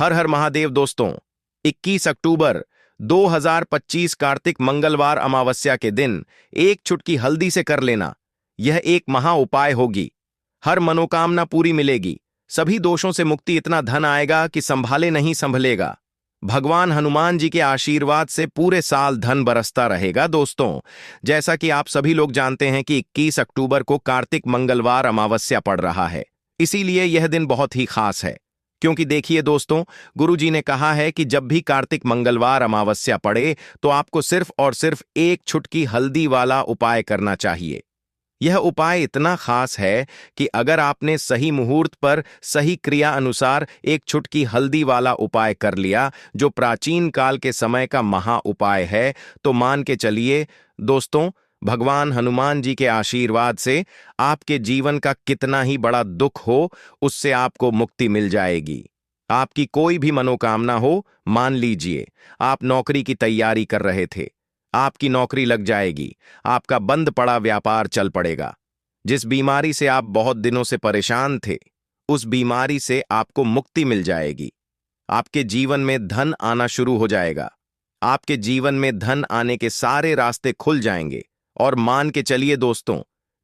हर हर महादेव दोस्तों। 21 अक्टूबर 2025 कार्तिक मंगलवार अमावस्या के दिन एक चुटकी हल्दी से कर लेना, यह एक महा उपाय होगी। हर मनोकामना पूरी मिलेगी, सभी दोषों से मुक्ति, इतना धन आएगा कि संभाले नहीं संभलेगा। भगवान हनुमान जी के आशीर्वाद से पूरे साल धन बरसता रहेगा दोस्तों। जैसा कि आप सभी लोग जानते हैं कि 21 अक्टूबर को कार्तिक मंगलवार अमावस्या पड़ रहा है, इसीलिए यह दिन बहुत ही खास है। क्योंकि देखिए दोस्तों, गुरुजी ने कहा है कि जब भी कार्तिक मंगलवार अमावस्या पड़े तो आपको सिर्फ और सिर्फ एक चुटकी हल्दी वाला उपाय करना चाहिए। यह उपाय इतना खास है कि अगर आपने सही मुहूर्त पर सही क्रिया अनुसार एक चुटकी हल्दी वाला उपाय कर लिया, जो प्राचीन काल के समय का महा उपाय है, तो मान के चलिए दोस्तों, भगवान हनुमान जी के आशीर्वाद से आपके जीवन का कितना ही बड़ा दुख हो, उससे आपको मुक्ति मिल जाएगी। आपकी कोई भी मनोकामना हो, मान लीजिए आप नौकरी की तैयारी कर रहे थे, आपकी नौकरी लग जाएगी, आपका बंद पड़ा व्यापार चल पड़ेगा। जिस बीमारी से आप बहुत दिनों से परेशान थे, उस बीमारी से आपको मुक्ति मिल जाएगी। आपके जीवन में धन आना शुरू हो जाएगा, आपके जीवन में धन आने के सारे रास्ते खुल जाएंगे। और मान के चलिए दोस्तों,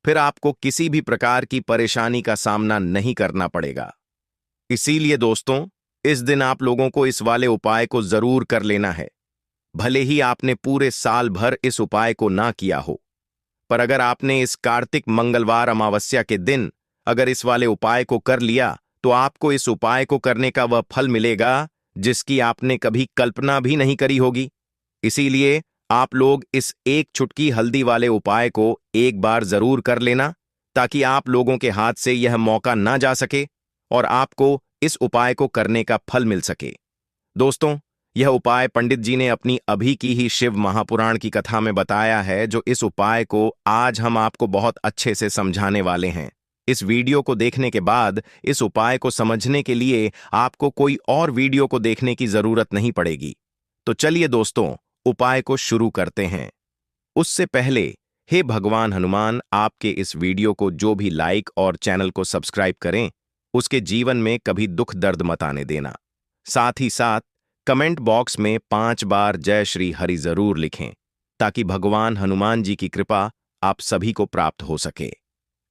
फिर आपको किसी भी प्रकार की परेशानी का सामना नहीं करना पड़ेगा। इसीलिए दोस्तों, इस दिन आप लोगों को इस वाले उपाय को जरूर कर लेना है। भले ही आपने पूरे साल भर इस उपाय को ना किया हो, पर अगर आपने इस कार्तिक मंगलवार अमावस्या के दिन अगर इस वाले उपाय को कर लिया, तो आपको इस उपाय को करने का वह फल मिलेगा जिसकी आपने कभी कल्पना भी नहीं करी होगी। इसीलिए आप लोग इस एक चुटकी हल्दी वाले उपाय को एक बार जरूर कर लेना, ताकि आप लोगों के हाथ से यह मौका ना जा सके और आपको इस उपाय को करने का फल मिल सके। दोस्तों, यह उपाय पंडित जी ने अपनी अभी की ही शिव महापुराण की कथा में बताया है, जो इस उपाय को आज हम आपको बहुत अच्छे से समझाने वाले हैं। इस वीडियो को देखने के बाद इस उपाय को समझने के लिए आपको कोई और वीडियो को देखने की जरूरत नहीं पड़ेगी। तो चलिए दोस्तों, उपाय को शुरू करते हैं। उससे पहले, हे भगवान हनुमान, आपके इस वीडियो को जो भी लाइक और चैनल को सब्सक्राइब करें, उसके जीवन में कभी दुख दर्द मत आने देना। साथ ही साथ कमेंट बॉक्स में 5 बार जय श्री हरि जरूर लिखें, ताकि भगवान हनुमान जी की कृपा आप सभी को प्राप्त हो सके।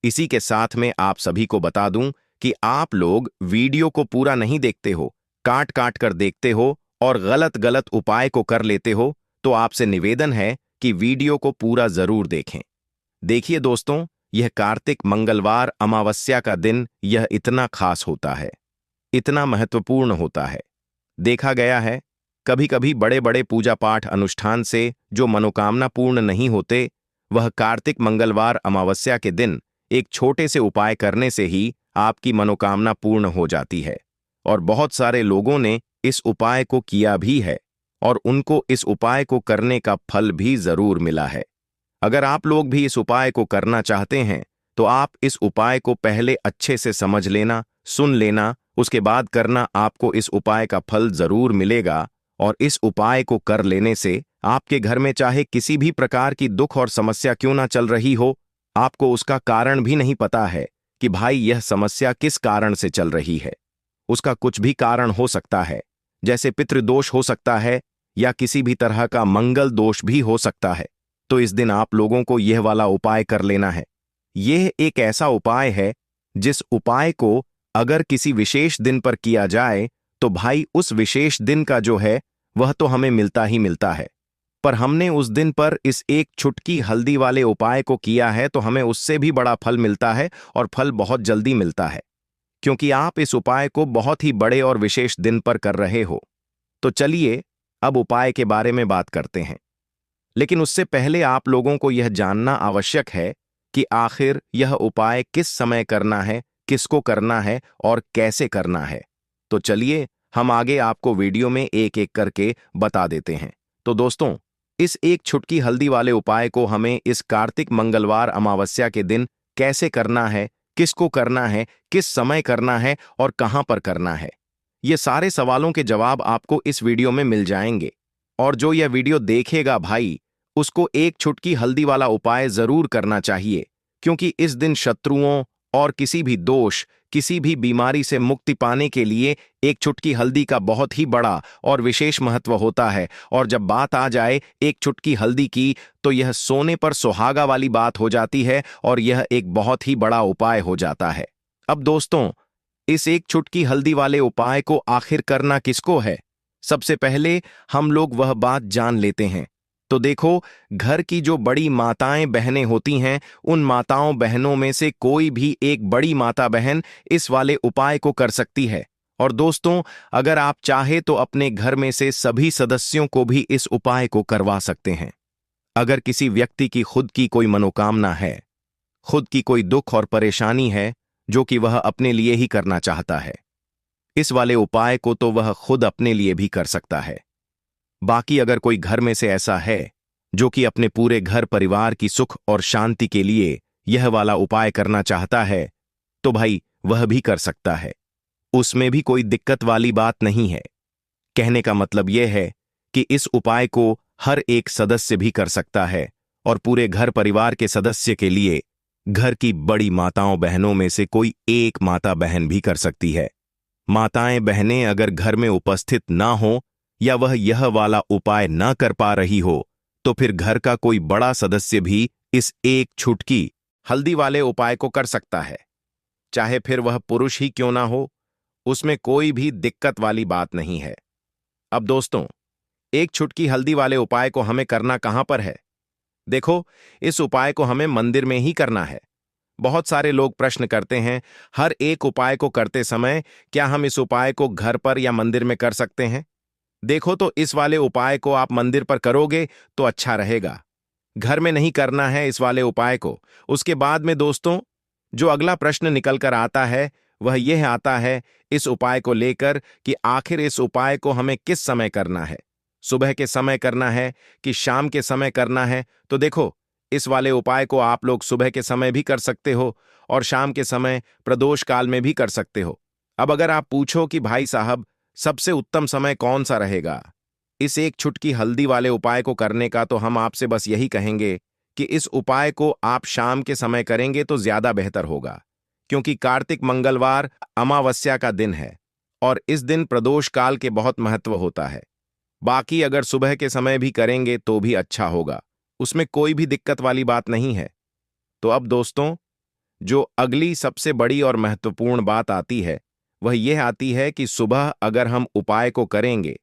इसी के साथ में आप सभी को बता दूं कि आप लोग वीडियो को पूरा नहीं देखते हो, काट काट कर देखते हो और गलत गलत उपाय को कर लेते हो, तो आपसे निवेदन है कि वीडियो को पूरा जरूर देखें। देखिए दोस्तों, यह कार्तिक मंगलवार अमावस्या का दिन यह इतना खास होता है, इतना महत्वपूर्ण होता है। देखा गया है, कभी कभी बड़े बड़े पूजा पाठ अनुष्ठान से जो मनोकामना पूर्ण नहीं होते, वह कार्तिक मंगलवार अमावस्या के दिन एक छोटे से उपाय करने से ही आपकी मनोकामना पूर्ण हो जाती है। और बहुत सारे लोगों ने इस उपाय को किया भी है और उनको इस उपाय को करने का फल भी जरूर मिला है। अगर आप लोग भी इस उपाय को करना चाहते हैं, तो आप इस उपाय को पहले अच्छे से समझ लेना, सुन लेना, उसके बाद करना। आपको इस उपाय का फल जरूर मिलेगा। और इस उपाय को कर लेने से आपके घर में चाहे किसी भी प्रकार की दुख और समस्या क्यों ना चल रही हो, आपको उसका कारण भी नहीं पता है कि भाई यह समस्या किस कारण से चल रही है। उसका कुछ भी कारण हो सकता है, जैसे पितृदोष हो सकता है या किसी भी तरह का मंगल दोष भी हो सकता है। तो इस दिन आप लोगों को यह वाला उपाय कर लेना है। यह एक ऐसा उपाय है जिस उपाय को अगर किसी विशेष दिन पर किया जाए, तो भाई उस विशेष दिन का जो है वह तो हमें मिलता ही मिलता है। पर हमने उस दिन पर इस एक चुटकी हल्दी वाले उपाय को किया है, तो हमें उससे भी बड़ा फल मिलता है और फल बहुत जल्दी मिलता है, क्योंकि आप इस उपाय को बहुत ही बड़े और विशेष दिन पर कर रहे हो। तो चलिए अब उपाय के बारे में बात करते हैं। लेकिन उससे पहले आप लोगों को यह जानना आवश्यक है कि आखिर यह उपाय किस समय करना है, किसको करना है और कैसे करना है। तो चलिए हम आगे आपको वीडियो में एक एक करके बता देते हैं। तो दोस्तों, इस एक चुटकी हल्दी वाले उपाय को हमें इस कार्तिक मंगलवार अमावस्या के दिन कैसे करना है, किसको करना है, किस समय करना है और कहां पर करना है, ये सारे सवालों के जवाब आपको इस वीडियो में मिल जाएंगे। और जो यह वीडियो देखेगा भाई, उसको एक चुटकी हल्दी वाला उपाय जरूर करना चाहिए, क्योंकि इस दिन शत्रुओं और किसी भी दोष, किसी भी बीमारी से मुक्ति पाने के लिए एक चुटकी हल्दी का बहुत ही बड़ा और विशेष महत्व होता है। और जब बात आ जाए एक चुटकी हल्दी की, तो यह सोने पर सुहागा वाली बात हो जाती है और यह एक बहुत ही बड़ा उपाय हो जाता है। अब दोस्तों, इस एक चुटकी हल्दी वाले उपाय को आखिर करना किसको है? सबसे पहले हम लोग वह बात जान लेते हैं। तो देखो, घर की जो बड़ी माताएं बहनें होती हैं, उन माताओं बहनों में से कोई भी एक बड़ी माता बहन इस वाले उपाय को कर सकती है। और दोस्तों, अगर आप चाहे तो अपने घर में से सभी सदस्यों को भी इस उपाय को करवा सकते हैं। अगर किसी व्यक्ति की खुद की कोई मनोकामना है, खुद की कोई दुख और परेशानी है जो कि वह अपने लिए ही करना चाहता है, इस वाले उपाय को तो वह खुद अपने लिए भी कर सकता है। बाकी अगर कोई घर में से ऐसा है जो कि अपने पूरे घर परिवार की सुख और शांति के लिए यह वाला उपाय करना चाहता है, तो भाई वह भी कर सकता है। उसमें भी कोई दिक्कत वाली बात नहीं है। कहने का मतलब यह है कि इस उपाय को हर एक सदस्य भी कर सकता है और पूरे घर परिवार के सदस्य के लिए घर की बड़ी माताओं बहनों में से कोई एक माता बहन भी कर सकती है। माताएं बहनें अगर घर में उपस्थित ना हो या वह यह वाला उपाय ना कर पा रही हो, तो फिर घर का कोई बड़ा सदस्य भी इस एक छुटकी हल्दी वाले उपाय को कर सकता है। चाहे फिर वह पुरुष ही क्यों ना हो, उसमें कोई भी दिक्कत वाली बात नहीं है। अब दोस्तों, एक छुटकी हल्दी वाले उपाय को हमें करना कहां पर है? देखो, इस उपाय को हमें मंदिर में ही करना है। बहुत सारे लोग प्रश्न करते हैं, हर एक उपाय को करते समय क्या हम इस उपाय को घर पर या मंदिर में कर सकते हैं? देखो, तो इस वाले उपाय को आप मंदिर पर करोगे तो अच्छा रहेगा। घर में नहीं करना है इस वाले उपाय को। उसके बाद में दोस्तों, जो अगला प्रश्न निकल कर आता है वह यह आता है इस उपाय को लेकर कि आखिर इस उपाय को हमें किस समय करना है? सुबह के समय करना है कि शाम के समय करना है? तो देखो, इस वाले उपाय को आप लोग सुबह के समय भी कर सकते हो और शाम के समय प्रदोष काल में भी कर सकते हो। अब अगर आप पूछो कि भाई साहब, सबसे उत्तम समय कौन सा रहेगा इस एक छुटकी हल्दी वाले उपाय को करने का, तो हम आपसे बस यही कहेंगे कि इस उपाय को आप शाम के समय करेंगे तो ज्यादा बेहतर होगा, क्योंकि कार्तिक मंगलवार अमावस्या का दिन है और इस दिन प्रदोष काल के बहुत महत्व होता है। बाकी अगर सुबह के समय भी करेंगे तो भी अच्छा होगा, उसमें कोई भी दिक्कत वाली बात नहीं है। तो अब दोस्तों, जो अगली सबसे बड़ी और महत्वपूर्ण बात आती है वह यह आती है कि सुबह अगर हम उपाय को करेंगे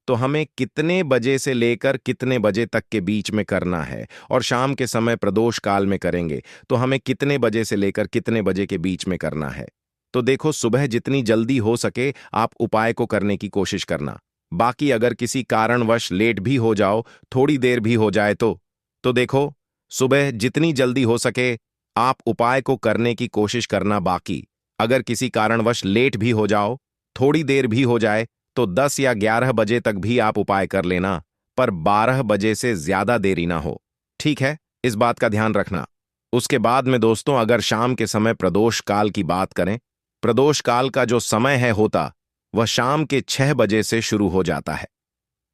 तो हमें कितने बजे से लेकर कितने बजे तक के बीच में करना है, और शाम के समय प्रदोष काल में करेंगे तो हमें कितने बजे से लेकर कितने बजे के बीच में करना है। तो देखो, सुबह जितनी जल्दी हो सके आप उपाय को करने की कोशिश करना। बाकी अगर किसी कारणवश लेट भी हो जाओ, थोड़ी देर भी हो जाए तो देखो, सुबह जितनी जल्दी हो सके आप उपाय को करने की कोशिश करना। बाकी अगर किसी कारणवश लेट भी हो जाओ, थोड़ी देर भी हो जाए, तो 10 या 11 बजे तक भी आप उपाय कर लेना, पर 12 बजे से ज्यादा देरी ना हो। ठीक है, इस बात का ध्यान रखना। उसके बाद में दोस्तों, अगर शाम के समय प्रदोष काल की बात करें, प्रदोष काल का जो समय है होता वह शाम के 6 बजे से शुरू हो जाता है।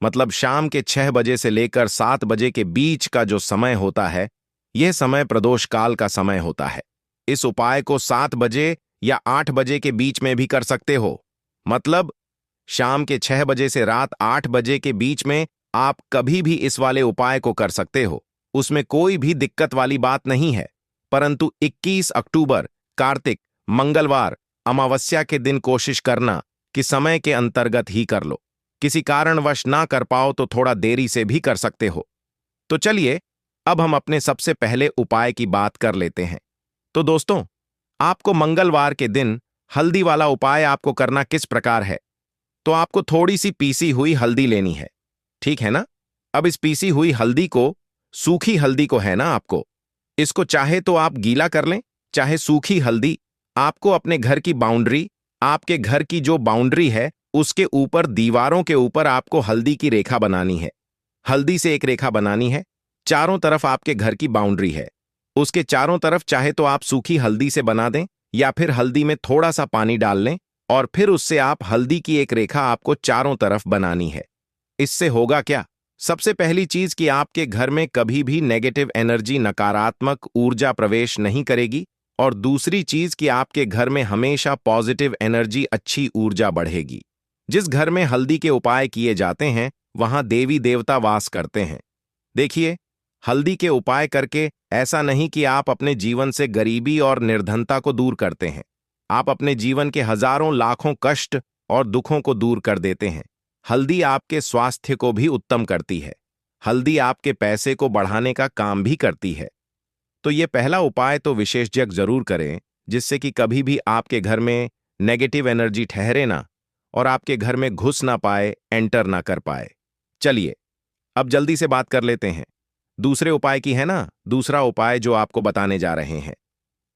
मतलब शाम के 6 बजे से लेकर 7 बजे के बीच का जो समय होता है, यह समय प्रदोष काल का समय होता है। इस उपाय को 7 बजे या 8 बजे के बीच में भी कर सकते हो। मतलब शाम के 6 बजे से रात 8 बजे के बीच में आप कभी भी इस वाले उपाय को कर सकते हो, उसमें कोई भी दिक्कत वाली बात नहीं है। परंतु 21 अक्टूबर कार्तिक मंगलवार अमावस्या के दिन कोशिश करना कि समय के अंतर्गत ही कर लो। किसी कारणवश ना कर पाओ तो थोड़ा देरी से भी कर सकते हो। तो चलिए, अब हम अपने सबसे पहले उपाय की बात कर लेते हैं। तो दोस्तों, आपको मंगलवार के दिन हल्दी वाला उपाय आपको करना किस प्रकार है? तो आपको थोड़ी सी पीसी हुई हल्दी लेनी है, ठीक है ना? अब इस पीसी हुई हल्दी को, सूखी हल्दी को है ना आपको, इसको चाहे तो आप गीला कर लें, चाहे सूखी हल्दी। आपको अपने घर की बाउंड्री, आपके घर की जो बाउंड्री है उसके ऊपर, दीवारों के ऊपर आपको हल्दी की रेखा बनानी है। हल्दी से एक रेखा बनानी है। चारों तरफ आपके घर की बाउंड्री है, उसके चारों तरफ चाहे तो आप सूखी हल्दी से बना दें या फिर हल्दी में थोड़ा सा पानी डाल लें और फिर उससे आप हल्दी की एक रेखा आपको चारों तरफ बनानी है। इससे होगा क्या? सबसे पहली चीज कि आपके घर में कभी भी नेगेटिव एनर्जी, नकारात्मक ऊर्जा प्रवेश नहीं करेगी। और दूसरी चीज कि आपके घर में हमेशा पॉजिटिव एनर्जी, अच्छी ऊर्जा बढ़ेगी। जिस घर में हल्दी के उपाय किए जाते हैं वहां देवी देवता वास करते हैं। देखिए, हल्दी के उपाय करके ऐसा नहीं कि आप अपने जीवन से गरीबी और निर्धनता को दूर करते हैं, आप अपने जीवन के हजारों लाखों कष्ट और दुखों को दूर कर देते हैं। हल्दी आपके स्वास्थ्य को भी उत्तम करती है। हल्दी आपके पैसे को बढ़ाने का काम भी करती है। तो ये पहला उपाय तो विशेषज्ञ जरूर करें, जिससे कि कभी भी आपके घर में नेगेटिव एनर्जी ठहरे ना और आपके घर में घुस ना पाए, एंटर ना कर पाए। चलिए, अब जल्दी से बात कर लेते हैं दूसरे उपाय की, है ना। दूसरा उपाय जो आपको बताने जा रहे हैं,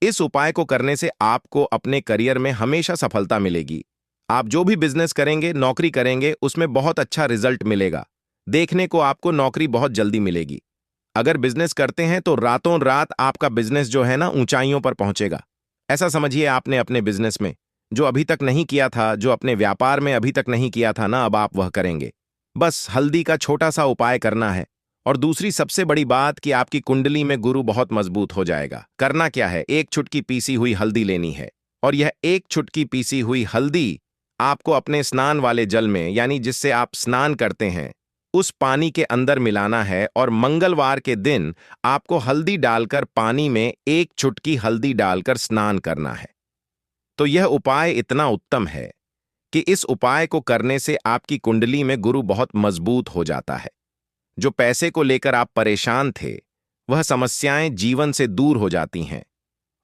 इस उपाय को करने से आपको अपने करियर में हमेशा सफलता मिलेगी। आप जो भी बिजनेस करेंगे, नौकरी करेंगे, उसमें बहुत अच्छा रिजल्ट मिलेगा। देखने को आपको नौकरी बहुत जल्दी मिलेगी। अगर बिजनेस करते हैं तो रातों रात आपका बिजनेस जो है ना ऊंचाइयों पर पहुंचेगा। ऐसा समझिए, आपने अपने बिजनेस में जो अभी तक नहीं किया था, जो अपने व्यापार में अभी तक नहीं किया था ना, अब आप वह करेंगे। बस हल्दी का छोटा सा उपाय करना है। और दूसरी सबसे बड़ी बात कि आपकी कुंडली में गुरु बहुत मजबूत हो जाएगा। करना क्या है, एक चुटकी पीसी हुई हल्दी लेनी है और यह एक चुटकी पीसी हुई हल्दी आपको अपने स्नान वाले जल में, यानी जिससे आप स्नान करते हैं, उस पानी के अंदर मिलाना है। और मंगलवार के दिन आपको हल्दी डालकर पानी में एक चुटकी हल्दी डालकर स्नान करना है। तो यह उपाय इतना उत्तम है कि इस उपाय को करने से आपकी कुंडली में गुरु बहुत मजबूत हो जाता है। जो पैसे को लेकर आप परेशान थे, वह समस्याएं जीवन से दूर हो जाती हैं।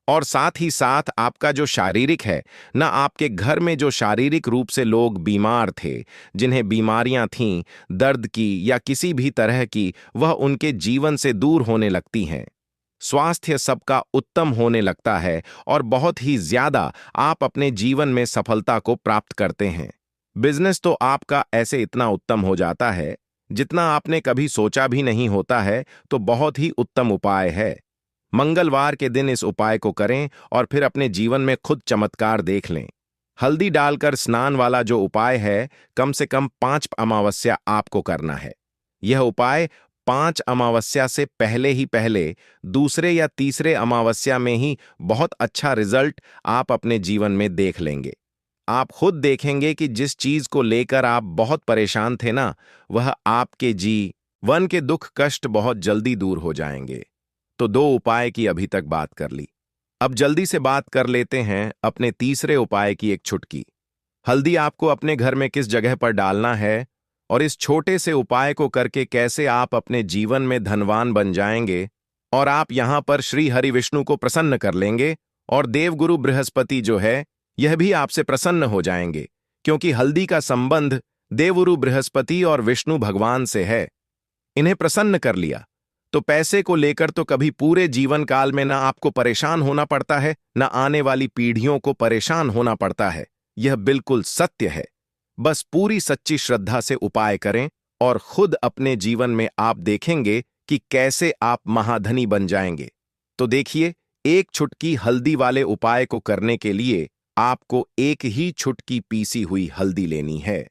और साथ ही साथ आपका जो शारीरिक है ना, आपके घर में जो शारीरिक रूप से लोग बीमार थे, जिन्हें बीमारियां थीं, दर्द की या किसी भी तरह की, वह उनके जीवन से दूर होने लगती हैं। स्वास्थ्य सबका उत्तम होने लगता है और बहुत ही ज्यादा आप अपने जीवन में सफलता को प्राप्त करते हैं। बिजनेस तो आपका ऐसे इतना उत्तम हो जाता है जितना आपने कभी सोचा भी नहीं होता है। तो बहुत ही उत्तम उपाय है। मंगलवार के दिन इस उपाय को करें और फिर अपने जीवन में खुद चमत्कार देख लें। हल्दी डालकर स्नान वाला जो उपाय है, कम से कम 5 अमावस्या आपको करना है। यह उपाय 5 अमावस्या से पहले ही पहले, दूसरे या तीसरे अमावस्या में ही बहुत अच्छा रिजल्ट आप अपने जीवन में देख लेंगे। आप खुद देखेंगे कि जिस चीज को लेकर आप बहुत परेशान थे ना, वह आपके जीवन के दुख कष्ट बहुत जल्दी दूर हो जाएंगे। तो 2 उपाय की अभी तक बात कर ली। अब जल्दी से बात कर लेते हैं अपने तीसरे उपाय की, एक चुटकी हल्दी आपको अपने घर में किस जगह पर डालना है और इस छोटे से उपाय को करके कैसे आप अपने जीवन में धनवान बन जाएंगे। और आप यहां पर श्री हरि विष्णु को प्रसन्न कर लेंगे और देवगुरु बृहस्पति जो है, यह भी आपसे प्रसन्न हो जाएंगे, क्योंकि हल्दी का संबंध देवगुरु बृहस्पति और विष्णु भगवान से है। इन्हें प्रसन्न कर लिया तो पैसे को लेकर तो कभी पूरे जीवन काल में ना आपको परेशान होना पड़ता है, ना आने वाली पीढ़ियों को परेशान होना पड़ता है। यह बिल्कुल सत्य है। बस पूरी सच्ची श्रद्धा से उपाय करें और खुद अपने जीवन में आप देखेंगे कि कैसे आप महाधनी बन जाएंगे। तो देखिए, एक चुटकी हल्दी वाले उपाय को करने के लिए आपको एक ही चुटकी पीसी हुई हल्दी लेनी है।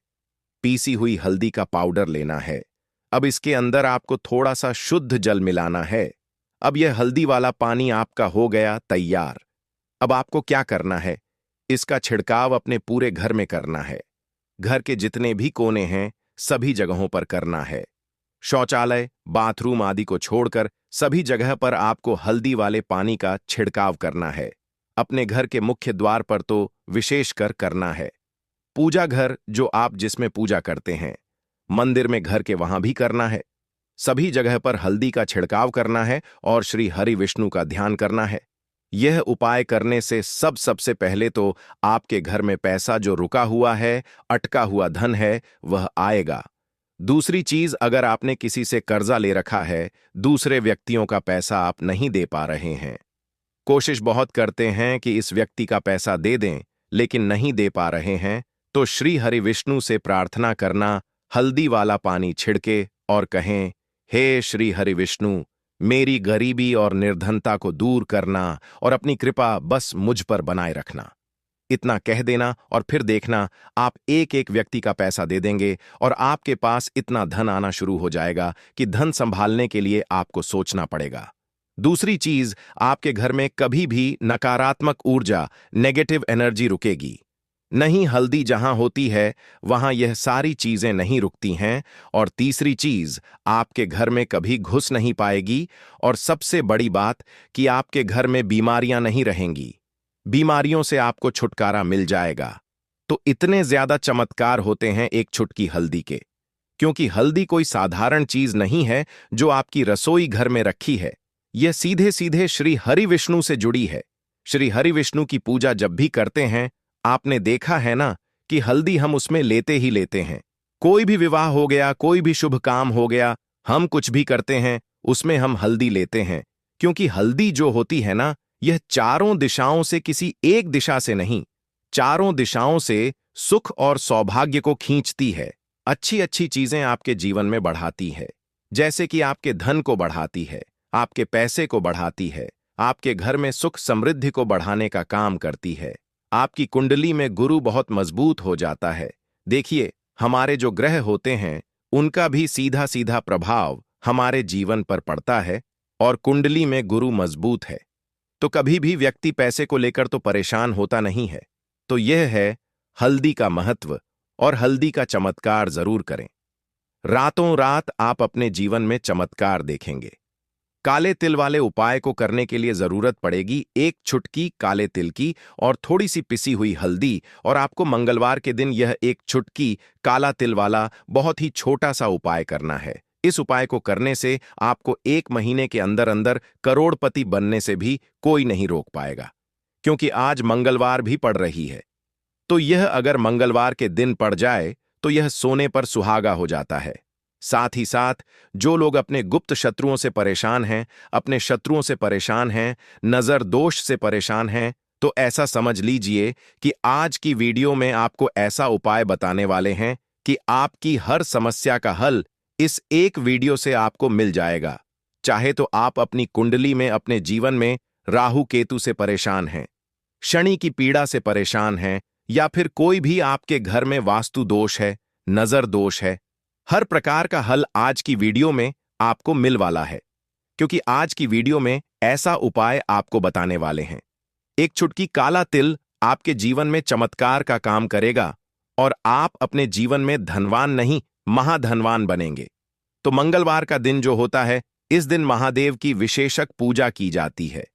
पीसी हुई हल्दी का पाउडर लेना है। अब इसके अंदर आपको थोड़ा सा शुद्ध जल मिलाना है। अब यह हल्दी वाला पानी आपका हो गया तैयार। अब आपको क्या करना है, इसका छिड़काव अपने पूरे घर में करना है। घर के जितने भी कोने हैं, सभी जगहों पर करना है। शौचालय, बाथरूम आदि को छोड़कर सभी जगह पर आपको हल्दी वाले पानी का छिड़काव करना है। अपने घर के मुख्य द्वार पर तो विशेषकर करना है। पूजा घर जो आप जिसमें पूजा करते हैं, मंदिर में घर के वहां भी करना है। सभी जगह पर हल्दी का छिड़काव करना है और श्री हरि विष्णु का ध्यान करना है। यह उपाय करने से सबसे पहले तो आपके घर में पैसा जो रुका हुआ है, अटका हुआ धन है, वह आएगा। दूसरी चीज, अगर आपने किसी से कर्जा ले रखा है, दूसरे व्यक्तियों का पैसा आप नहीं दे पा रहे हैं, कोशिश बहुत करते हैं कि इस व्यक्ति का पैसा दे दें, लेकिन नहीं दे पा रहे हैं, तो श्री हरि विष्णु से प्रार्थना करना, हल्दी वाला पानी छिड़के और कहें, हे श्री हरि विष्णु, मेरी गरीबी और निर्धनता को दूर करना और अपनी कृपा बस मुझ पर बनाए रखना। इतना कह देना और फिर देखना, आप एक एक व्यक्ति का पैसा दे देंगे और आपके पास इतना धन आना शुरू हो जाएगा कि धन संभालने के लिए आपको सोचना पड़ेगा। दूसरी चीज, आपके घर में कभी भी नकारात्मक ऊर्जा, नेगेटिव एनर्जी रुकेगी नहीं। हल्दी जहां होती है वहां यह सारी चीजें नहीं रुकती हैं। और तीसरी चीज, आपके घर में कभी घुस नहीं पाएगी। और सबसे बड़ी बात कि आपके घर में बीमारियां नहीं रहेंगी। बीमारियों से आपको छुटकारा मिल जाएगा। तो इतने ज्यादा चमत्कार होते हैं एक चुटकी हल्दी के, क्योंकि हल्दी कोई साधारण चीज नहीं है जो आपकी रसोई घर में रखी है। यह सीधे सीधे श्री हरि विष्णु से जुड़ी है। श्री हरि विष्णु की पूजा जब भी करते हैं, आपने देखा है ना कि हल्दी हम उसमें लेते ही लेते हैं। कोई भी विवाह हो गया, कोई भी शुभ काम हो गया, हम कुछ भी करते हैं उसमें हम हल्दी लेते हैं। क्योंकि हल्दी जो होती है ना, यह चारों दिशाओं से, किसी एक दिशा से नहीं, चारों दिशाओं से सुख और सौभाग्य को खींचती है। अच्छी अच्छी चीजें आपके जीवन में बढ़ाती है। जैसे कि आपके धन को बढ़ाती है, आपके पैसे को बढ़ाती है, आपके घर में सुख समृद्धि को बढ़ाने का काम करती है। आपकी कुंडली में गुरु बहुत मजबूत हो जाता है। देखिए, हमारे जो ग्रह होते हैं उनका भी सीधा सीधा प्रभाव हमारे जीवन पर पड़ता है। और कुंडली में गुरु मजबूत है तो कभी भी व्यक्ति पैसे को लेकर तो परेशान होता नहीं है। तो यह है हल्दी का महत्व। और हल्दी का चमत्कार जरूर करें। रातों रात आप अपने जीवन में चमत्कार देखेंगे। काले तिल वाले उपाय को करने के लिए जरूरत पड़ेगी एक चुटकी काले तिल की और थोड़ी सी पिसी हुई हल्दी। और आपको मंगलवार के दिन यह एक चुटकी काला तिल वाला बहुत ही छोटा सा उपाय करना है। इस उपाय को करने से आपको 1 महीने के अंदर अंदर करोड़पति बनने से भी कोई नहीं रोक पाएगा। क्योंकि आज मंगलवार भी पड़ रही है। तो यह अगर मंगलवार के दिन पड़ जाए तो यह सोने पर सुहागा हो जाता है। साथ ही साथ जो लोग अपने गुप्त शत्रुओं से परेशान हैं, अपने शत्रुओं से परेशान हैं, नजर दोष से परेशान हैं, तो ऐसा समझ लीजिए कि आज की वीडियो में आपको ऐसा उपाय बताने वाले हैं कि आपकी हर समस्या का हल इस एक वीडियो से आपको मिल जाएगा। चाहे तो आप अपनी कुंडली में, अपने जीवन में राहु केतु से परेशान हैं, शनि की पीड़ा से परेशान हैं, या फिर कोई भी आपके घर में वास्तु दोष है, नजर दोष है, हर प्रकार का हल आज की वीडियो में आपको मिल वाला है। क्योंकि आज की वीडियो में ऐसा उपाय आपको बताने वाले हैं। एक चुटकी काला तिल आपके जीवन में चमत्कार का काम करेगा और आप अपने जीवन में धनवान नहीं, महाधनवान बनेंगे। तो मंगलवार का दिन जो होता है, इस दिन महादेव की विशेषक पूजा की जाती है।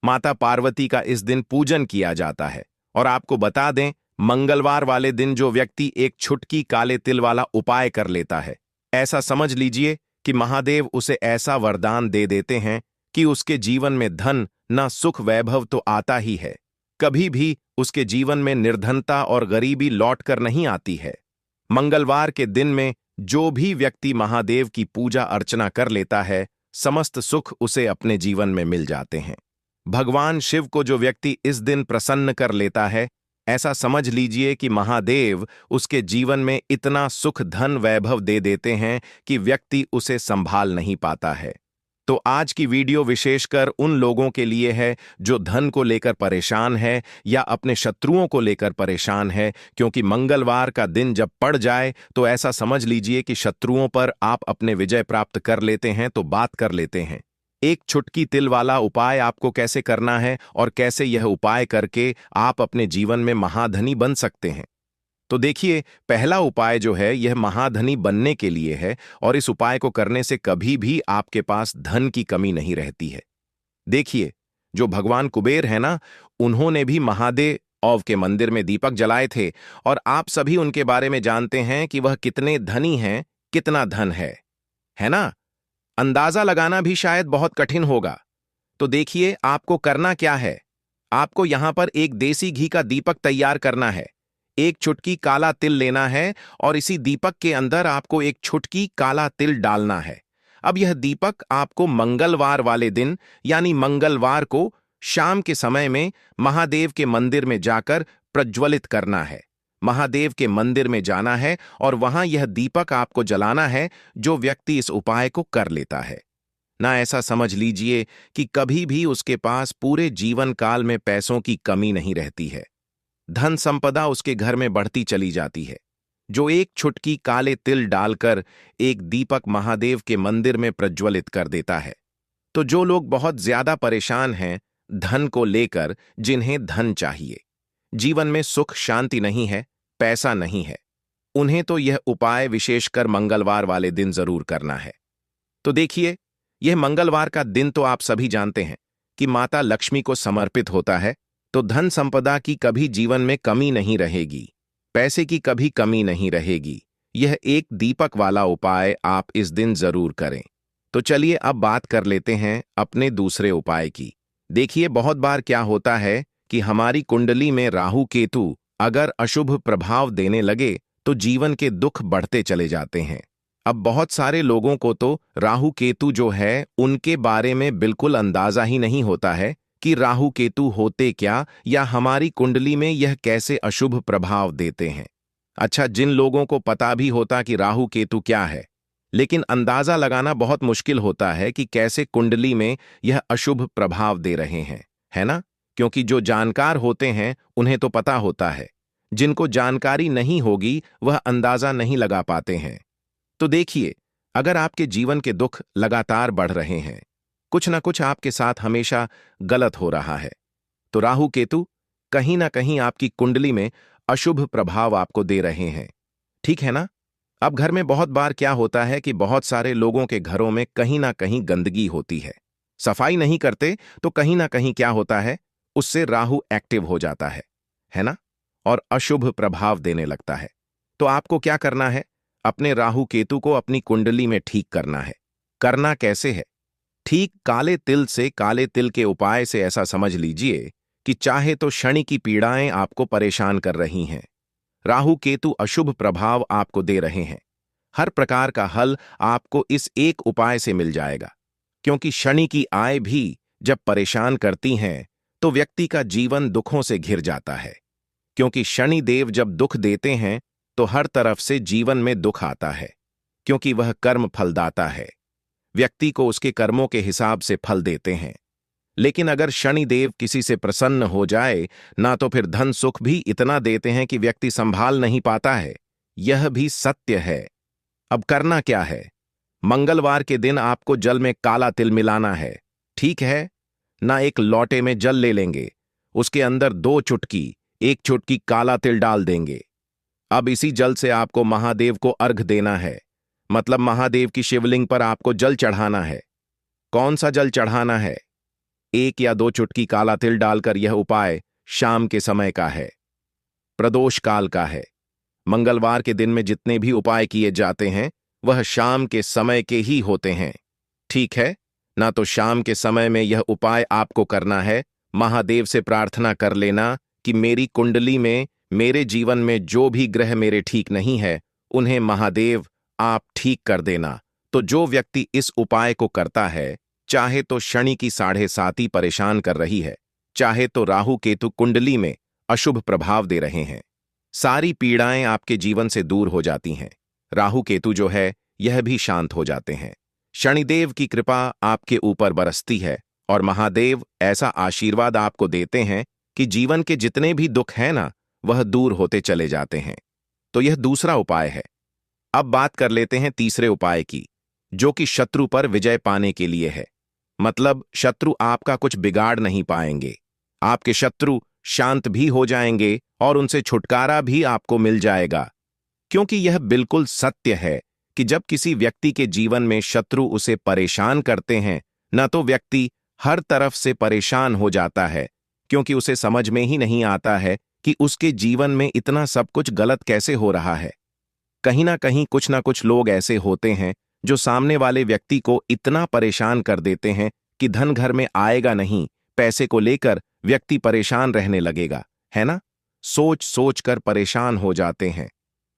माता पार्वती का इस दिन पूजन किया जाता है। और आपको बता दें, मंगलवार वाले दिन जो व्यक्ति एक चुटकी काले तिल वाला उपाय कर लेता है, ऐसा समझ लीजिए कि महादेव उसे ऐसा वरदान दे देते हैं कि उसके जीवन में धन न सुख वैभव तो आता ही है, कभी भी उसके जीवन में निर्धनता और गरीबी लौट कर नहीं आती है। मंगलवार के दिन में जो भी व्यक्ति महादेव की पूजा अर्चना कर लेता है, समस्त सुख उसे अपने जीवन में मिल जाते हैं। भगवान शिव को जो व्यक्ति इस दिन प्रसन्न कर लेता है, ऐसा समझ लीजिए कि महादेव उसके जीवन में इतना सुख धन वैभव दे देते हैं कि व्यक्ति उसे संभाल नहीं पाता है। तो आज की वीडियो विशेषकर उन लोगों के लिए है जो धन को लेकर परेशान है या अपने शत्रुओं को लेकर परेशान है। क्योंकि मंगलवार का दिन जब पड़ जाए तो ऐसा समझ लीजिए कि शत्रुओं पर आप अपने विजय प्राप्त कर लेते हैं, तो बात कर लेते हैं। एक चुटकी तिल वाला उपाय आपको कैसे करना है और कैसे यह उपाय करके आप अपने जीवन में महाधनी बन सकते हैं। तो देखिए, पहला उपाय जो है यह महाधनी बनने के लिए है और इस उपाय को करने से कभी भी आपके पास धन की कमी नहीं रहती है। देखिए, जो भगवान कुबेर है ना, उन्होंने भी महादेव के मंदिर में दीपक जलाए थे और आप सभी उनके बारे में जानते हैं कि वह कितने धनी हैं, कितना धन है ना। अंदाजा लगाना भी शायद बहुत कठिन होगा। तो देखिए, आपको करना क्या है। आपको यहां पर एक देसी घी का दीपक तैयार करना है। एक चुटकी काला तिल लेना है और इसी दीपक के अंदर आपको एक चुटकी काला तिल डालना है। अब यह दीपक आपको मंगलवार वाले दिन, यानी मंगलवार को शाम के समय में महादेव के मंदिर में जाकर प्रज्वलित करना है। महादेव के मंदिर में जाना है और वहां यह दीपक आपको जलाना है। जो व्यक्ति इस उपाय को कर लेता है ना, ऐसा समझ लीजिए कि कभी भी उसके पास पूरे जीवन काल में पैसों की कमी नहीं रहती है। धन संपदा उसके घर में बढ़ती चली जाती है। जो एक चुटकी काले तिल डालकर एक दीपक महादेव के मंदिर में प्रज्वलित कर देता है, तो जो लोग बहुत ज्यादा परेशान हैं धन को लेकर, जिन्हें धन चाहिए, जीवन में सुख शांति नहीं है, पैसा नहीं है, उन्हें तो यह उपाय विशेषकर मंगलवार वाले दिन जरूर करना है। तो देखिए, यह मंगलवार का दिन तो आप सभी जानते हैं कि माता लक्ष्मी को समर्पित होता है, तो धन संपदा की कभी जीवन में कमी नहीं रहेगी, पैसे की कभी कमी नहीं रहेगी। यह एक दीपक वाला उपाय आप इस दिन जरूर करें। तो चलिए अब बात कर लेते हैं अपने दूसरे उपाय की। देखिए, बहुत बार क्या होता है कि हमारी कुंडली में राहु केतु अगर अशुभ प्रभाव देने लगे तो जीवन के दुख बढ़ते चले जाते हैं। अब बहुत सारे लोगों को तो राहु केतु जो है उनके बारे में बिल्कुल अंदाजा ही नहीं होता है कि राहु केतु होते क्या या हमारी कुंडली में यह कैसे अशुभ प्रभाव देते हैं। अच्छा, जिन लोगों को पता भी होता कि राहु केतु क्या है, लेकिन अंदाजा लगाना बहुत मुश्किल होता है कि कैसे कुंडली में यह अशुभ प्रभाव दे रहे हैं, है ना? क्योंकि जो जानकार होते हैं उन्हें तो पता होता है, जिनको जानकारी नहीं होगी वह अंदाजा नहीं लगा पाते हैं। तो देखिए, अगर आपके जीवन के दुख लगातार बढ़ रहे हैं, कुछ ना कुछ आपके साथ हमेशा गलत हो रहा है, तो राहु केतु कहीं ना कहीं आपकी कुंडली में अशुभ प्रभाव आपको दे रहे हैं। ठीक है ना? अब घर में बहुत बार क्या होता है कि बहुत सारे लोगों के घरों में कहीं ना कहीं गंदगी होती है, सफाई नहीं करते, तो कहीं ना कहीं क्या होता है, उससे राहु एक्टिव हो जाता है ना? और अशुभ प्रभाव देने लगता है। तो आपको क्या करना है? अपने राहु केतु को अपनी कुंडली में ठीक करना है। करना कैसे है? ठीक काले तिल से, काले तिल के उपाय से ऐसा समझ लीजिए कि चाहे तो शनि की पीड़ाएं आपको परेशान कर रही हैं, राहु केतु अशुभ प्रभाव आपको दे रहे हैं, हर प्रकार का हल आपको इस एक उपाय से मिल जाएगा। क्योंकि शनि की आय भी जब परेशान करती हैं तो व्यक्ति का जीवन दुखों से घिर जाता है। क्योंकि शनि देव जब दुख देते हैं तो हर तरफ से जीवन में दुख आता है, क्योंकि वह कर्म फलदाता है, व्यक्ति को उसके कर्मों के हिसाब से फल देते हैं। लेकिन अगर शनि देव किसी से प्रसन्न हो जाए ना, तो फिर धन सुख भी इतना देते हैं कि व्यक्ति संभाल नहीं पाता है। यह भी सत्य है। अब करना क्या है? मंगलवार के दिन आपको जल में काला तिल मिलाना है, ठीक है ना? एक लोटे में जल ले लेंगे, उसके अंदर 2 चुटकी, 1 चुटकी काला तिल डाल देंगे। अब इसी जल से आपको महादेव को अर्घ देना है, मतलब महादेव की शिवलिंग पर आपको जल चढ़ाना है। कौन सा जल चढ़ाना है? 1 या 2 चुटकी काला तिल डालकर। यह उपाय शाम के समय का है, प्रदोष काल का है। मंगलवार के दिन में जितने भी उपाय किए जाते हैं वह शाम के समय के ही होते हैं, ठीक है ना? तो शाम के समय में यह उपाय आपको करना है। महादेव से प्रार्थना कर लेना कि मेरी कुंडली में, मेरे जीवन में जो भी ग्रह मेरे ठीक नहीं है उन्हें महादेव आप ठीक कर देना। तो जो व्यक्ति इस उपाय को करता है, चाहे तो शनि की 7.5 परेशान कर रही है, चाहे तो राहु केतु कुंडली में अशुभ प्रभाव दे रहे हैं, सारी पीड़ाएं आपके जीवन से दूर हो जाती हैं। राहु केतु जो है यह भी शांत हो जाते हैं। शनिदेव की कृपा आपके ऊपर बरसती है और महादेव ऐसा आशीर्वाद आपको देते हैं कि जीवन के जितने भी दुख हैं ना, वह दूर होते चले जाते हैं। तो यह दूसरा उपाय है। अब बात कर लेते हैं तीसरे उपाय की, जो कि शत्रु पर विजय पाने के लिए है। मतलब शत्रु आपका कुछ बिगाड़ नहीं पाएंगे, आपके शत्रु शांत भी हो जाएंगे और उनसे छुटकारा भी आपको मिल जाएगा। क्योंकि यह बिल्कुल सत्य है कि जब किसी व्यक्ति के जीवन में शत्रु उसे परेशान करते हैं न, तो व्यक्ति हर तरफ से परेशान हो जाता है, क्योंकि उसे समझ में ही नहीं आता है कि उसके जीवन में इतना सब कुछ गलत कैसे हो रहा है। कहीं ना कुछ लोग ऐसे होते हैं जो सामने वाले व्यक्ति को इतना परेशान कर देते हैं कि धन घर में आएगा नहीं, पैसे को लेकर व्यक्ति परेशान रहने लगेगा, है ना? सोच सोच कर परेशान हो जाते हैं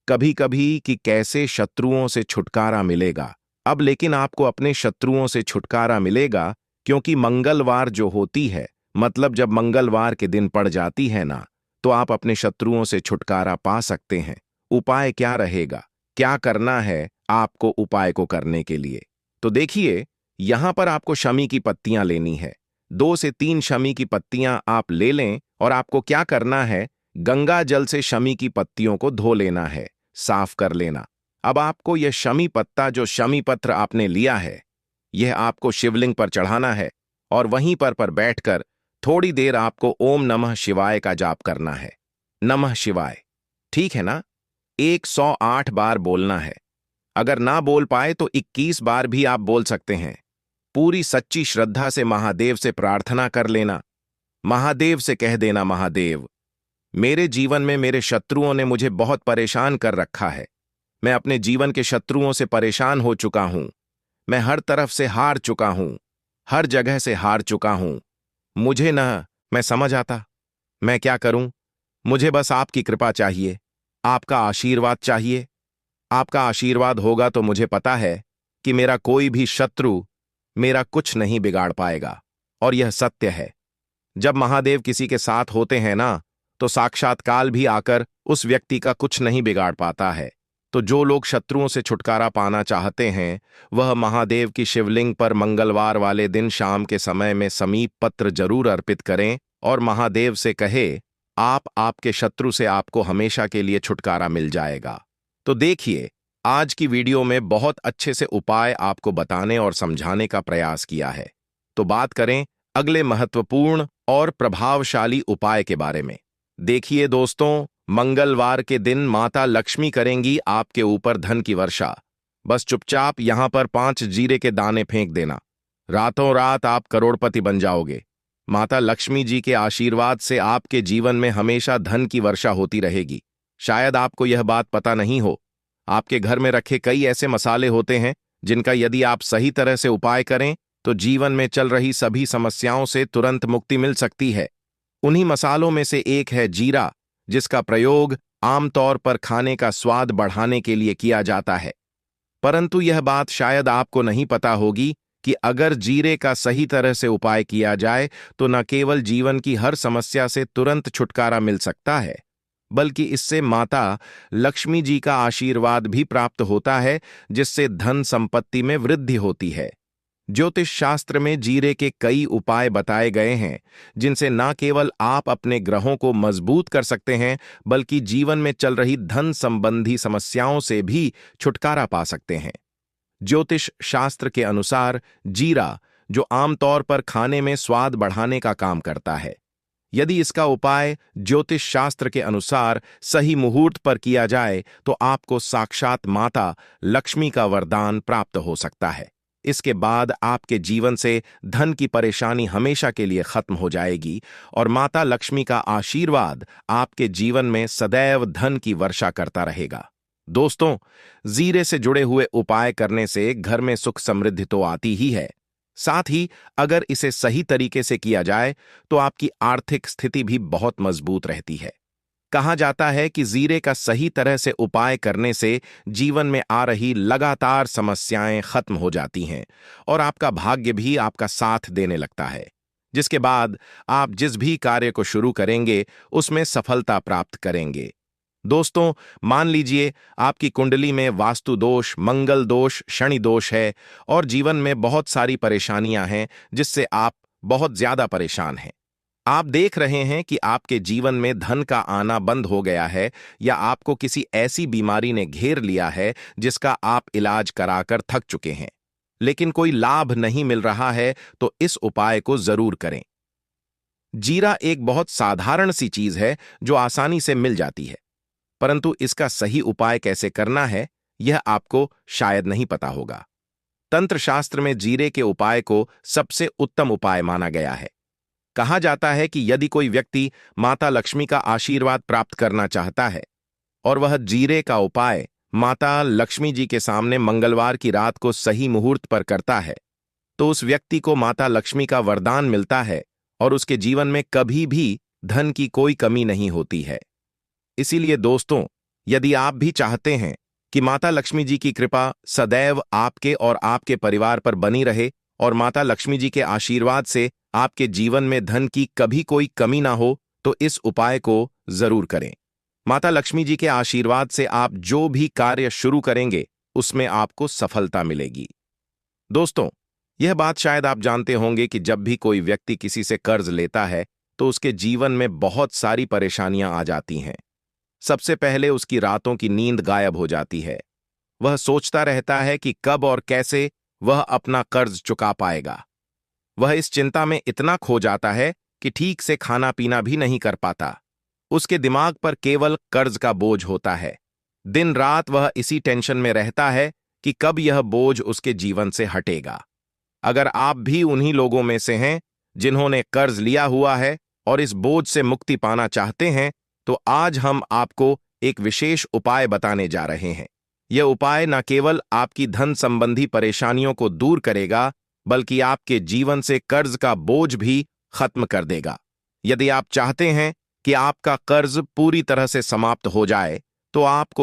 कभी कभी कि कैसे शत्रुओं से छुटकारा मिलेगा। अब लेकिन आपको अपने शत्रुओं से छुटकारा मिलेगा, क्योंकि मंगलवार जो होती है, मतलब जब मंगलवार के दिन पड़ जाती है ना, तो आप अपने शत्रुओं से छुटकारा पा सकते हैं। उपाय क्या रहेगा, क्या करना है आपको उपाय को करने के लिए? तो देखिए, यहां पर आपको शमी की पत्तियां लेनी है। 2 से 3 शमी की पत्तियां आप ले लें और आपको क्या करना है, गंगा जल से शमी की पत्तियों को धो लेना है, साफ कर लेना। अब आपको यह शमी पत्ता, जो शमी पत्र आपने लिया है, यह आपको शिवलिंग पर चढ़ाना है और वहीं पर बैठकर थोड़ी देर आपको ओम नमः शिवाय का जाप करना है। नमः शिवाय, ठीक है ना? 108 बार बोलना है। अगर ना बोल पाए तो 21 बार भी आप बोल सकते हैं। पूरी सच्ची श्रद्धा से महादेव से प्रार्थना कर लेना। महादेव से कह देना, महादेव, मेरे जीवन में मेरे शत्रुओं ने मुझे बहुत परेशान कर रखा है। मैं अपने जीवन के शत्रुओं से परेशान हो चुका हूं। मैं हर तरफ से हार चुका हूं, हर जगह से हार चुका हूं। मुझे न मैं समझ आता मैं क्या करूं। मुझे बस आपकी कृपा चाहिए, आपका आशीर्वाद चाहिए। आपका आशीर्वाद होगा तो मुझे पता है कि मेरा कोई भी शत्रु मेरा कुछ नहीं बिगाड़ पाएगा। और यह सत्य है। जब महादेव किसी के साथ होते हैं ना, तो साक्षात काल भी आकर उस व्यक्ति का कुछ नहीं बिगाड़ पाता है। तो जो लोग शत्रुओं से छुटकारा पाना चाहते हैं, वह महादेव की शिवलिंग पर मंगलवार वाले दिन शाम के समय में समीप पत्र जरूर अर्पित करें और महादेव से कहे, आपके शत्रु से आपको हमेशा के लिए छुटकारा मिल जाएगा। तो देखिए, आज की वीडियो में बहुत अच्छे से उपाय आपको बताने और समझाने का प्रयास किया है। तो बात करें अगले महत्वपूर्ण और प्रभावशाली उपाय के बारे में। देखिए दोस्तों, मंगलवार के दिन माता लक्ष्मी करेंगी आपके ऊपर धन की वर्षा। बस चुपचाप यहां पर 5 जीरे के दाने फेंक देना। रातों रात आप करोड़पति बन जाओगे। माता लक्ष्मी जी के आशीर्वाद से आपके जीवन में हमेशा धन की वर्षा होती रहेगी। शायद आपको यह बात पता नहीं हो, आपके घर में रखे कई ऐसे मसाले होते हैं जिनका यदि आप सही तरह से उपाय करें तो जीवन में चल रही सभी समस्याओं से तुरंत मुक्ति मिल सकती है। उन्हीं मसालों में से एक है जीरा, जिसका प्रयोग आमतौर पर खाने का स्वाद बढ़ाने के लिए किया जाता है। परंतु यह बात शायद आपको नहीं पता होगी कि अगर जीरे का सही तरह से उपाय किया जाए तो न केवल जीवन की हर समस्या से तुरंत छुटकारा मिल सकता है, बल्कि इससे माता लक्ष्मी जी का आशीर्वाद भी प्राप्त होता है, जिससे धन संपत्ति में वृद्धि होती है। ज्योतिष शास्त्र में जीरे के कई उपाय बताए गए हैं, जिनसे न केवल आप अपने ग्रहों को मजबूत कर सकते हैं, बल्कि जीवन में चल रही धन संबंधी समस्याओं से भी छुटकारा पा सकते हैं। ज्योतिष शास्त्र के अनुसार जीरा, जो आमतौर पर खाने में स्वाद बढ़ाने का काम करता है, यदि इसका उपाय ज्योतिष शास्त्र के अनुसार सही मुहूर्त पर किया जाए तो आपको साक्षात माता लक्ष्मी का वरदान प्राप्त हो सकता है। इसके बाद आपके जीवन से धन की परेशानी हमेशा के लिए खत्म हो जाएगी और माता लक्ष्मी का आशीर्वाद आपके जीवन में सदैव धन की वर्षा करता रहेगा। दोस्तों, जीरे से जुड़े हुए उपाय करने से घर में सुख समृद्धि तो आती ही है, साथ ही अगर इसे सही तरीके से किया जाए तो आपकी आर्थिक स्थिति भी बहुत मजबूत रहती है। कहा जाता है कि जीरे का सही तरह से उपाय करने से जीवन में आ रही लगातार समस्याएं खत्म हो जाती हैं और आपका भाग्य भी आपका साथ देने लगता है, जिसके बाद आप जिस भी कार्य को शुरू करेंगे उसमें सफलता प्राप्त करेंगे। दोस्तों, मान लीजिए आपकी कुंडली में वास्तु दोष, मंगल दोष, शनि दोष है और जीवन में बहुत सारी परेशानियां हैं जिससे आप बहुत ज्यादा परेशान हैं। आप देख रहे हैं कि आपके जीवन में धन का आना बंद हो गया है या आपको किसी ऐसी बीमारी ने घेर लिया है जिसका आप इलाज कराकर थक चुके हैं, लेकिन कोई लाभ नहीं मिल रहा है, तो इस उपाय को जरूर करें। जीरा एक बहुत साधारण सी चीज है जो आसानी से मिल जाती है, परंतु इसका सही उपाय कैसे करना है यह आपको शायद नहीं पता होगा। तंत्र शास्त्र में जीरे के उपाय को सबसे उत्तम उपाय माना गया है। कहा जाता है कि यदि कोई व्यक्ति माता लक्ष्मी का आशीर्वाद प्राप्त करना चाहता है और वह जीरे का उपाय माता लक्ष्मी जी के सामने मंगलवार की रात को सही मुहूर्त पर करता है, तो उस व्यक्ति को माता लक्ष्मी का वरदान मिलता है और उसके जीवन में कभी भी धन की कोई कमी नहीं होती है। इसीलिए दोस्तों, यदि आप भी चाहते हैं कि माता लक्ष्मी जी की कृपा सदैव आपके और आपके परिवार पर बनी रहे और माता लक्ष्मी जी के आशीर्वाद से आपके जीवन में धन की कभी कोई कमी ना हो, तो इस उपाय को जरूर करें। माता लक्ष्मी जी के आशीर्वाद से आप जो भी कार्य शुरू करेंगे उसमें आपको सफलता मिलेगी। दोस्तों, यह बात शायद आप जानते होंगे कि जब भी कोई व्यक्ति किसी से कर्ज लेता है तो उसके जीवन में बहुत सारी परेशानियां आ जाती हैं। सबसे पहले उसकी रातों की नींद गायब हो जाती है। वह सोचता रहता है कि कब और कैसे वह अपना कर्ज चुका पाएगा। वह इस चिंता में इतना खो जाता है कि ठीक से खाना पीना भी नहीं कर पाता। उसके दिमाग पर केवल कर्ज का बोझ होता है। दिन रात वह इसी टेंशन में रहता है कि कब यह बोझ उसके जीवन से हटेगा। अगर आप भी उन्हीं लोगों में से हैं जिन्होंने कर्ज लिया हुआ है और इस बोझ से मुक्ति पाना चाहते हैं, तो आज हम आपको एक विशेष उपाय बताने जा रहे हैं। यह उपाय न केवल आपकी धन संबंधी परेशानियों को दूर करेगा, बल्कि आपके जीवन से कर्ज का बोझ भी खत्म कर देगा। यदि आप चाहते हैं कि आपका कर्ज पूरी तरह से समाप्त हो जाए, तो आपको